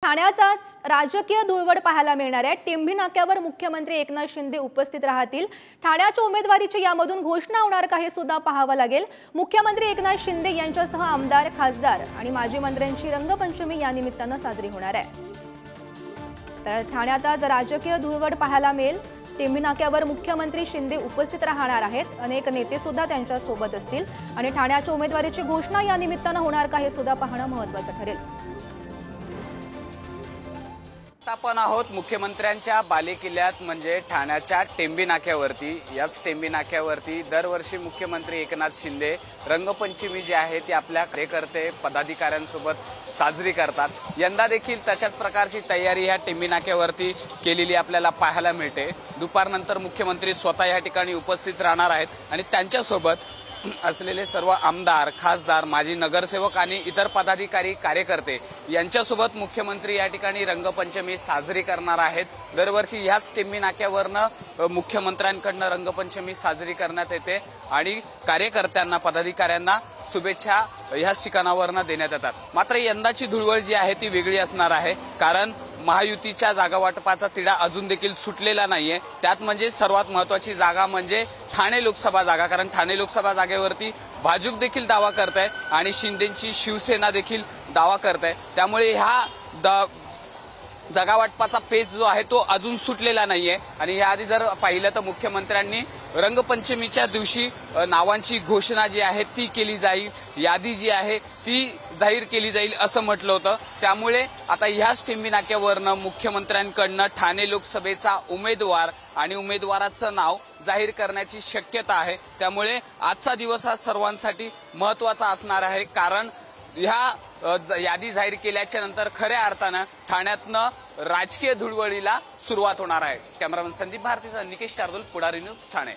ठाण्याचाच राजकीय धुळवड पाहायला मिळणार आहे। टेंभी नाक्यावर मुख्यमंत्री एकनाथ शिंदे उपस्थित राहतील। ठाण्याच्या उमेदवारीची यामधून घोषणा होणार का हे सुद्धा पाहावं लागेल। मुख्यमंत्री एकनाथ शिंदे यांच्यासह आमदार, खासदार आणि माजी मंत्र्यांची रंगपंचमी या निमित्ताने साजरी होणार आहे। तर ठाण्यात आज राजकीय धुळवड पाहायला मिळेल। टेंभी नाक्यावर मुख्यमंत्री शिंदे उपस्थित राहणार आहेत। अनेक नेते सुद्धा त्यांच्या सोबत असतील आणि ठाण्याच्या उमेदवारीची घोषणा या निमित्ताने होणार का हे सुद्धा पाहणं महत्त्वाचं ठरेल। आपण आहोत मुख्यमंत्र्यांच्या बालेकिल्ल्यात म्हणजे ठाण्याच्या टेंभी नाक्यावरती। याच टेंभी नाक्यावरती दरवर्षी मुख्यमंत्री एकनाथ शिंदे रंगपंचमी जी आहे ती आपल्या कार्यकर्ते पदाधिकाऱ्यांसोबत साजरी करतात। यंदा देखील तशाच प्रकारची तयारी या टेंभी नाक्यावरती केलेली आपल्याला पाहायला मिळते। दुपारनंतर मुख्यमंत्री स्वतः या ठिकाणी उपस्थित राहणार आहेत आणि त्यांच्यासोबत असलेले सर्व आमदार, खासदार, माजी नगरसेवक आणि इतर पदाधिकारी, कार्यकर्ते यांच्यासोबत मुख्यमंत्री या ठिकाणी रंगपंचमी साजरी करणार आहेत। दरवर्षी ह्याच टेंभी नाक्यावरनं मुख्यमंत्र्यांकडनं रंगपंचमी साजरी करण्यात येते आणि कार्यकर्त्यांना, पदाधिकाऱ्यांना शुभेच्छा ह्याच ठिकाणावरनं देण्यात येतात। मात्र यंदाची धुळवड जी आहे ती वेगळी असणार आहे, कारण महायुतीच्या जागा वाटपाचा तिढा अजून देखील सुटलेला नाहीये। त्यात म्हणजे सर्वात महत्त्वाची जागा म्हणजे ठाणे लोकसभा जागा, कारण ठाणे लोकसभा जागेवरती भाजप देखील दावा करत आहे आणि शिंदेची शिवसेना देखील दावा करत आहे। त्यामुळे ह्या जागा वाटपाचा पेच जो आहे तो अजून सुटलेला नाहीये आणि याआधी जर पाहिलं तर मुख्यमंत्र्यांनी रंगपंचमीच्या दिवशी नावांची घोषणा जी आहे ती केली जाईल, यादी जी आहे ती जाहीर केली जाईल असं म्हटलं होतं। त्यामुळे आता ह्याच टेंभी नाक्यावरनं मुख्यमंत्र्यांकडनं ठाणे लोकसभेचा उमेदवार आणि उमेदवाराचं नाव जाहीर करण्याची शक्यता आहे। त्यामुळे आजचा दिवस हा सर्वांसाठी महत्त्वाचा असणार आहे, कारण ह्या यादी जाहीर केल्याच्या नंतर खऱ्या अर्थानं ठाण्यातनं राजकीय धुळवडीला सुरुवात होणार आहे। कॅमेरामन संदीप भारतीसह निकेश शार्दूल, पुढारी न्यूज, ठाणे।